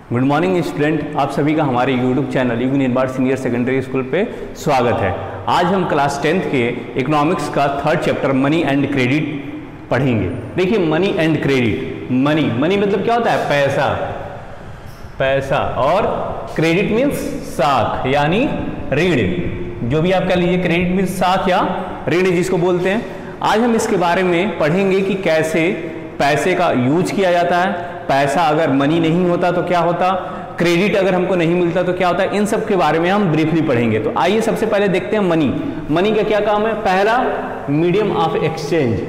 Good morning student, आप सभी का हमारे यूट्यूब चैनल यूपी निर्माण सीनियर सेकेंडरी स्कूल पे स्वागत है। आज हम क्लास 10th के इकोनॉमिक्स का 3rd chapter money and credit पढ़ेंगे। देखिए मनी एंड क्रेडिट, मनी मतलब क्या होता है? पैसा और क्रेडिट मीन्स साख यानी ऋण। जो भी आप कह लीजिए, क्रेडिट मीन्स साख या ऋण जिसको बोलते हैं। आज हम इसके बारे में पढ़ेंगे कि कैसे पैसे का यूज किया जाता है, पैसा अगर मनी नहीं होता तो क्या होता, क्रेडिट अगर हमको नहीं मिलता तो क्या होता है, इन सब के बारे में हम ब्रीफली पढ़ेंगे। तो आइए सबसे पहले देखते हैं मनी का क्या काम है। पहला, मीडियम ऑफ एक्सचेंज।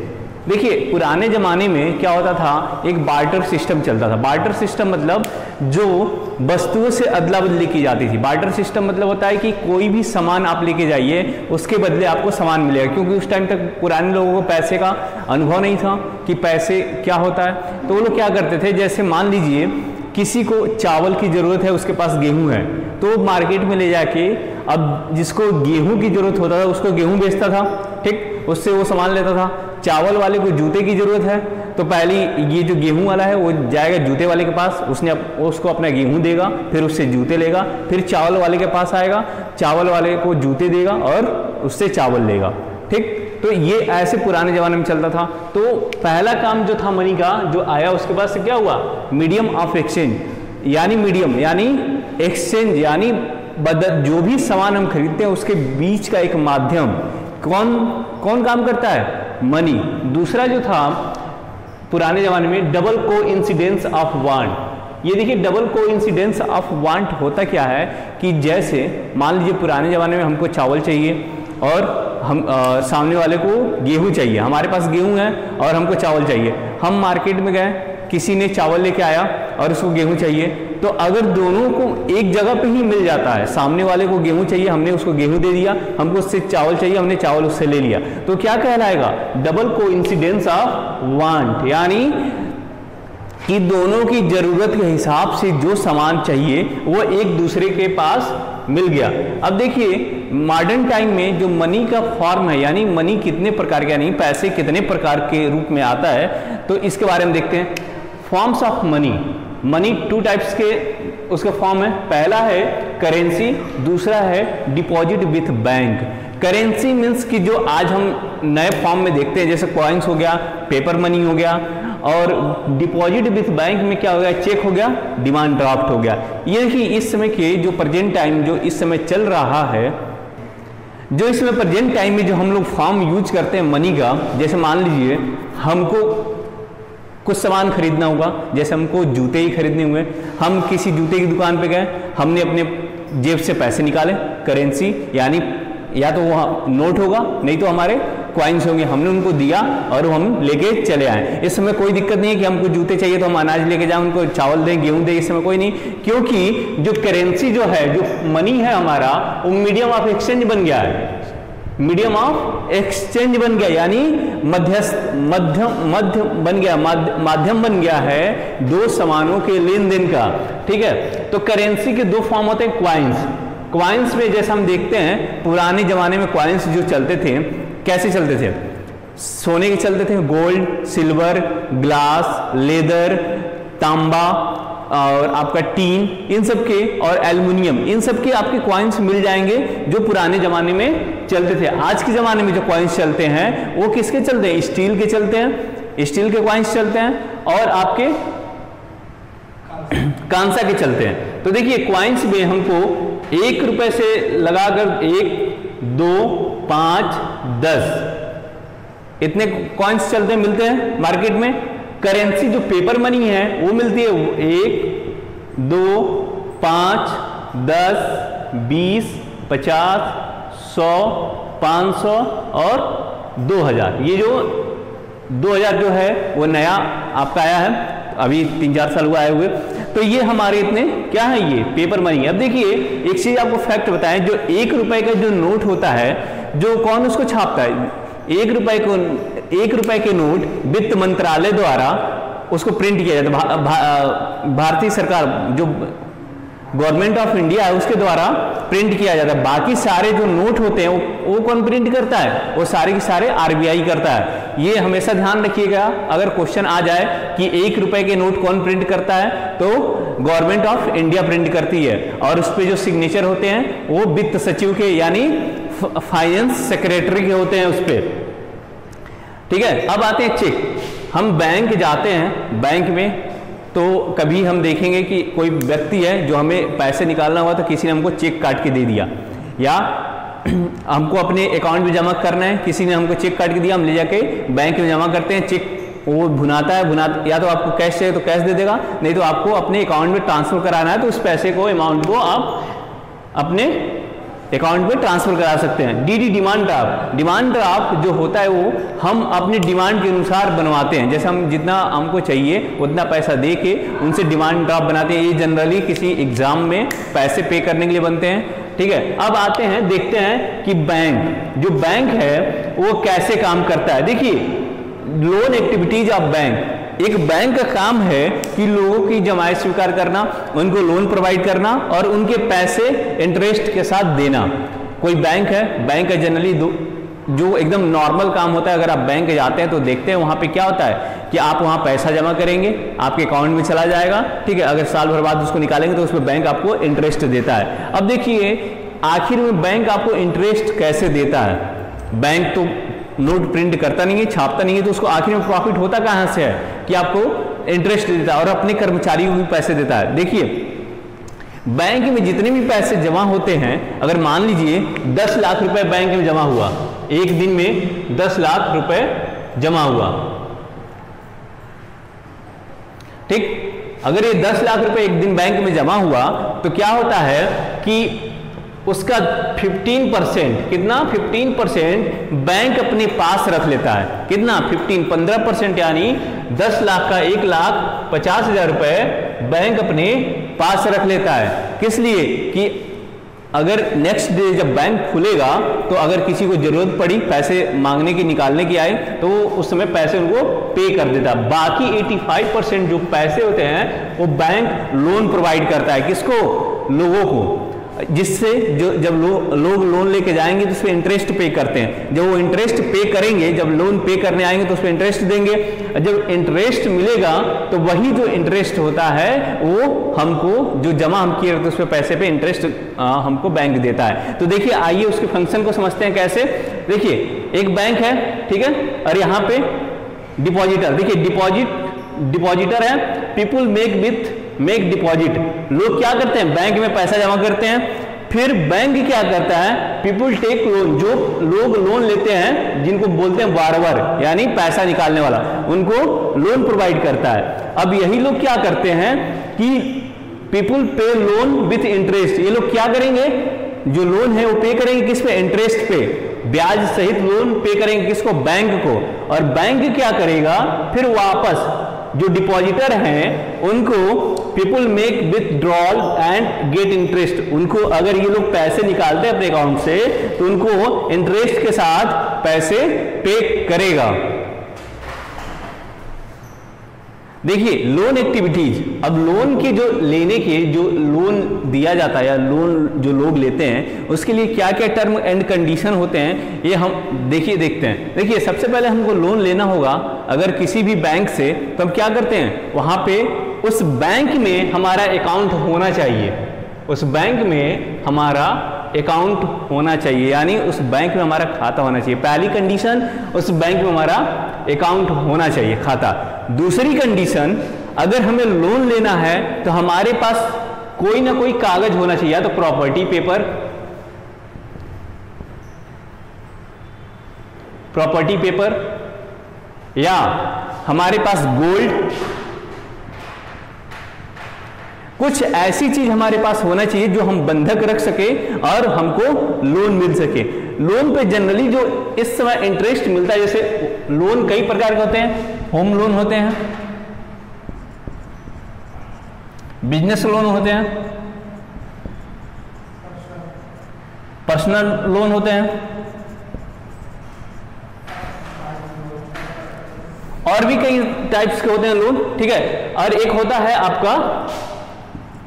देखिए पुराने जमाने में क्या होता था, एक बार्टर सिस्टम चलता था। बार्टर सिस्टम मतलब जो वस्तुओं से अदला बदली की जाती थी। बार्टर सिस्टम मतलब होता है कि कोई भी सामान आप लेके जाइए, उसके बदले आपको सामान मिलेगा, क्योंकि उस टाइम तक पुराने लोगों को पैसे का अनुभव नहीं था कि पैसे क्या होता है। तो वो लोग क्या करते थे, जैसे मान लीजिए किसी को चावल की जरूरत है, उसके पास गेहूं है, तो मार्केट में ले जाके अब जिसको गेहूं की जरूरत होता था उसको गेहूं बेचता था, ठीक, उससे वो सामान लेता था। चावल वाले को जूते की जरूरत है, तो पहली ये जो गेहूं वाला है वो जाएगा जूते वाले के पास, उसको अपना गेहूं देगा, फिर उससे जूते लेगा, फिर चावल वाले के पास आएगा, चावल वाले को जूते देगा और उससे चावल लेगा, ठीक। तो ये ऐसे पुराने जमाने में चलता था। तो पहला काम जो था मनी का जो आया, उसके बाद से क्या हुआ, मीडियम ऑफ एक्सचेंज यानी मीडियम यानी एक्सचेंज यानी जो भी सामान हम खरीदते हैं उसके बीच का एक माध्यम। कौन काम करता है? मनी। दूसरा जो था पुराने जमाने में, डबल को इंसिडेंस ऑफ वांट। ये देखिए डबल को इंसिडेंस ऑफ वांट होता क्या है कि जैसे मान लीजिए पुराने जमाने में हमको चावल चाहिए और हम सामने वाले को गेहूं चाहिए। हमारे पास गेहूं है और हमको चावल चाहिए। हम मार्केट में गए, किसी ने चावल लेके आया और उसको गेहूं चाहिए, तो अगर दोनों को एक जगह पे ही मिल जाता है, सामने वाले को गेहूं चाहिए, हमने उसको गेहूं दे दिया, हमको उससे चावल चाहिए, हमने चावल उससे ले लिया, तो क्या कहलाएगा? डबल कोइंसिडेंस ऑफ वांट, यानी कि दोनों की जरूरत के हिसाब से जो सामान चाहिए वो एक दूसरे के पास मिल गया। अब देखिए मॉडर्न टाइम में जो मनी का फॉर्म है, यानी मनी कितने प्रकार के, यानी पैसे कितने प्रकार के रूप में आता है, तो इसके बारे में देखते हैं। फॉर्म्स ऑफ मनी 2 टाइप्स के उसका फॉर्म है। पहला है करेंसी, दूसरा है deposit with bank. Currency means कि जो आज हम नए फॉर्म में देखते हैं, जैसे कॉइन्स हो गया, पेपर मनी हो गया, और डिपॉजिट विथ बैंक में क्या हो गया, चेक हो गया, डिमांड ड्राफ्ट हो गया। ये देखिए इस समय के जो प्रेजेंट टाइम जो इस समय चल रहा है, जो इस समय प्रेजेंट टाइम में जो हम लोग फॉर्म यूज करते हैं मनी का, जैसे मान लीजिए हमको कुछ सामान खरीदना होगा, जैसे हमको जूते ही खरीदने हुए, हम किसी जूते की दुकान पे गए, हमने अपने जेब से पैसे निकाले, करेंसी यानी या तो वो नोट होगा नहीं तो हमारे क्वाइंस होंगे, हमने उनको दिया और हम लेके चले आए। इस समय कोई दिक्कत नहीं है कि हमको जूते चाहिए तो हम अनाज लेके जाएं, उनको चावल दें, गेहूं दें, इस समय कोई नहीं, क्योंकि जो करेंसी जो है, जो मनी है हमारा, वो मीडियम ऑफ एक्सचेंज बन गया है। मीडियम ऑफ एक्सचेंज बन गया यानी माध्यम बन गया है दो सामानों के लेन देन का, ठीक है। तो करेंसी के 2 फॉर्म होते हैं। क्वाइंस में जैसे हम देखते हैं पुराने जमाने में क्वाइंस जो चलते थे कैसे चलते थे, सोने के चलते थे, गोल्ड, सिल्वर, ग्लास, लेदर, तांबा और आपका टीन, इन सब के, और एल्युमिनियम, इन सब के आपके क्वाइंस मिल जाएंगे जो पुराने जमाने में चलते थे। आज के जमाने में जो क्वाइंस चलते हैं वो किसके चलते हैं? स्टील के चलते हैं, स्टील के क्वाइंस चलते हैं और आपके कांसा के चलते हैं। तो देखिए क्वाइंस में हमको 1 रुपए से लगाकर 1, 2, 5, 10 इतने कॉइन्स चलते हैं, मिलते हैं मार्केट में। करेंसी जो पेपर मनी है वो मिलती है 1, 2, 5, 10, 20, 50, 100, 500 और 2000। ये जो 2000 जो है वो नया आपका आया है, अभी 3-4 साल हुआ आए हुए। तो ये हमारे इतने क्या है, ये पेपर मनी। अब देखिए एक चीज आपको फैक्ट बताएं, जो 1 रुपए का जो नोट होता है, जो कौन उसको छापता है? 1 रुपए के नोट वित्त मंत्रालय द्वारा उसको प्रिंट किया जाता है। भारतीय सरकार जो गवर्नमेंट ऑफ इंडिया है उसके द्वारा प्रिंट किया जाता है। बाकी सारे जो नोट होते हैं वो कौन प्रिंट करता है? वो सारे के सारे आरबीआई करता है। ये हमेशा ध्यान रखिएगा, अगर क्वेश्चन आ जाए कि 1 रुपए के नोट कौन प्रिंट करता है, तो गवर्नमेंट ऑफ इंडिया प्रिंट करती है और उस पे जो सिग्नेचर होते हैं वो वित्त सचिव के यानी फाइनेंस सेक्रेटरी के होते हैं उस पे। ठीक है, अब आते हैं चेक। हम बैंक जाते हैं, बैंक में तो कभी हम देखेंगे कि कोई व्यक्ति है जो हमें पैसे निकालना हुआ तो किसी ने हमको चेक काट के दे दिया, या हमको अपने अकाउंट में जमा करना है, किसी ने हमको चेक काट के दिया, हम ले जाके बैंक में जमा करते हैं, चेक वो भुनाता है, या तो आपको कैश चाहिए तो कैश दे देगा, नहीं तो आपको अपने अकाउंट में ट्रांसफर कराना है तो उस पैसे को, अमाउंट को आप अपने अकाउंट में ट्रांसफर करा सकते हैं। DD demand draft, demand draft जो होता है वो हम अपनी डिमांड के अनुसार बनवाते हैं, जैसे हम जितना हमको चाहिए उतना पैसा दे के उनसे डिमांड ड्राफ्ट बनाते हैं। ये जनरली किसी एग्जाम में पैसे पे करने के लिए बनते हैं। ठीक है, अब आते हैं, देखते हैं कि बैंक, जो बैंक है वो कैसे काम करता है। देखिए, लोन एक्टिविटीज ऑफ बैंक, एक बैंक का काम है कि लोगों की जमायत स्वीकार करना, उनको लोन प्रोवाइड करना और उनके पैसे इंटरेस्ट के साथ देना। कोई बैंक है, बैंक का जनरली जो एकदम नॉर्मल काम होता है, अगर आप बैंक जाते हैं तो देखते हैं वहां पे क्या होता है कि आप वहां पैसा जमा करेंगे, आपके अकाउंट में चला जाएगा। ठीक है, अगर साल भर बाद उसको निकालेंगे तो उसमें बैंक आपको इंटरेस्ट देता है। अब देखिए, आखिर में बैंक आपको इंटरेस्ट कैसे देता है? बैंक तो नोट प्रिंट करता नहीं है, छापता नहीं है, तो उसको आखिर में प्रॉफिट होता कहां से है कि आपको इंटरेस्ट देता है और अपने कर्मचारियों को भी पैसे देता है। देखिए, बैंक में जितने भी पैसे जमा होते हैं, अगर मान लीजिए 10 लाख रुपए बैंक में जमा हुआ, एक दिन में 10 लाख रुपए जमा हुआ, ठीक, अगर ये 10 लाख रुपए एक दिन बैंक में जमा हुआ तो क्या होता है कि उसका 15%, कितना 15% बैंक अपने पास रख लेता है। कितना 15% यानी 10 लाख का 1,50,000 रुपए बैंक अपने पास रख लेता है। किस लिए? कि अगर नेक्स्ट डे जब बैंक खुलेगा तो अगर किसी को जरूरत पड़ी पैसे मांगने की, निकालने की आए तो उस समय पैसे उनको पे कर देता है। बाकी 85% जो पैसे होते हैं वो बैंक लोन प्रोवाइड करता है। किसको? लोगों को, जिससे जो जब लोग लोन लेके जाएंगे तो उस पर इंटरेस्ट पे करते हैं। जब वो इंटरेस्ट पे करेंगे, जब लोन पे करने आएंगे तो उस पर इंटरेस्ट देंगे। जब इंटरेस्ट मिलेगा तो वही जो इंटरेस्ट होता है वो हमको, जो जमा हम किए रहते उस पर पैसे पे इंटरेस्ट हमको बैंक देता है। तो देखिए, आइए उसके फंक्शन को समझते हैं कैसे। देखिए, एक बैंक है, ठीक है, और यहाँ पे डिपॉजिटर, देखिए डिपॉजिटर है, पीपुल मेक डिपॉजिट, लोग क्या करते हैं? बैंक में पैसा जमा करते हैं। फिर बैंक क्या करता है? पीपुल टेक लोन, जो लोग लोन लेते हैं जिनको बोलते हैं बारबर, यानी पैसा निकालने वाला, उनको लोन प्रोवाइड करता है। अब यही लोग क्या करते हैं कि पीपुल पे लोन विथ इंटरेस्ट, ये लोग क्या करेंगे? जो लोन है वो पे करेंगे किस पे? इंटरेस्ट पे, ब्याज सहित लोन पे करेंगे किसको? बैंक को। और बैंक क्या करेगा? फिर वापस जो डिपॉजिटर हैं उनको people make withdrawal and get interest, उनको अगर ये लोग पैसे निकालते हैं अपने अकाउंट से तो उनको इंटरेस्ट के साथ पैसे पे करेगा। देखिए, लोन एक्टिविटीज, अब लोन के जो लेने के, जो लोन दिया जाता है या लोन जो लोग लेते हैं उसके लिए क्या क्या टर्म एंड कंडीशन होते हैं, ये हम देखते हैं। देखिए, सबसे पहले हमको लोन लेना होगा अगर किसी भी बैंक से, तो हम क्या करते हैं? वहां पे उस बैंक में हमारा अकाउंट होना चाहिए, उस बैंक में हमारा अकाउंट होना चाहिए, यानी उस बैंक में हमारा खाता होना चाहिए। पहली कंडीशन, उस बैंक में हमारा अकाउंट होना चाहिए, खाता। दूसरी कंडीशन, अगर हमें लोन लेना है तो हमारे पास कोई ना कोई कागज होना चाहिए, या तो प्रॉपर्टी पेपर, या हमारे पास गोल्ड, कुछ ऐसी चीज हमारे पास होना चाहिए जो हम बंधक रख सके और हमको लोन मिल सके। लोन पे जनरली जो इस समय इंटरेस्ट मिलता है, जैसे लोन कई प्रकार के होते हैं, होम लोन होते हैं, बिजनेस लोन होते हैं, पर्सनल लोन होते हैं, और भी कई टाइप्स के होते हैं लोन, ठीक है। और एक होता है आपका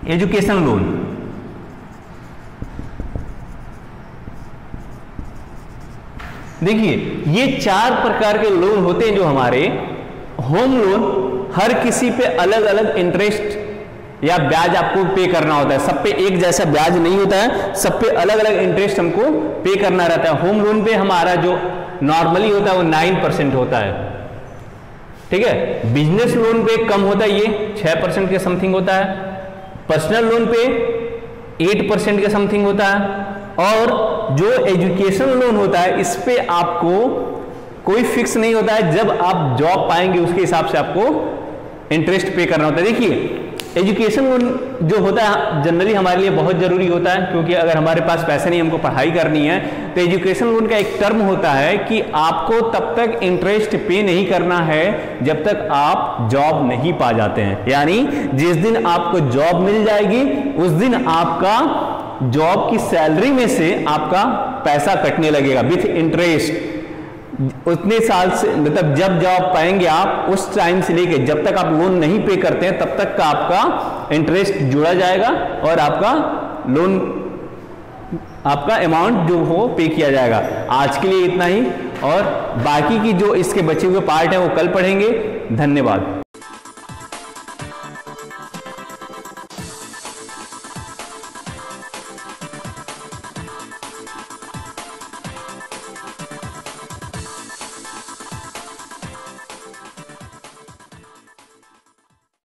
एजुकेशन लोन। देखिए, ये 4 प्रकार के लोन होते हैं जो हमारे होम लोन, हर किसी पे अलग अलग इंटरेस्ट या ब्याज आपको पे करना होता है। सब पे एक जैसा ब्याज नहीं होता है, सब पे अलग अलग इंटरेस्ट हमको पे करना रहता है। होम लोन पे हमारा जो नॉर्मली होता है वो 9% होता है, ठीक है। बिजनेस लोन पे कम होता है, ये 6% के समथिंग होता है। पर्सनल लोन पे 8% के समथिंग होता है। और जो एजुकेशन लोन होता है इस पे आपको कोई फिक्स नहीं होता है, जब आप जॉब पाएंगे उसके हिसाब से आपको इंटरेस्ट पे करना होता है। देखिए एजुकेशन लोन जो होता है जनरली हमारे लिए बहुत जरूरी होता है, क्योंकि अगर हमारे पास पैसे नहीं, हमको पढ़ाई करनी है, तो एजुकेशन लोन का एक टर्म होता है कि आपको तब तक इंटरेस्ट पे नहीं करना है जब तक आप जॉब नहीं पा जाते हैं। यानी जिस दिन आपको जॉब मिल जाएगी उस दिन आपका जॉब की सैलरी में से आपका पैसा कटने लगेगा विथ इंटरेस्ट। उतने साल से मतलब जब जॉब पाएंगे आप उस टाइम से लेके जब तक आप लोन नहीं पे करते हैं तब तक का आपका इंटरेस्ट जुड़ा जाएगा और आपका लोन, आपका अमाउंट जो हो पे किया जाएगा। आज के लिए इतना ही, और बाकी की जो इसके बचे हुए पार्ट है वो कल पढ़ेंगे। धन्यवाद।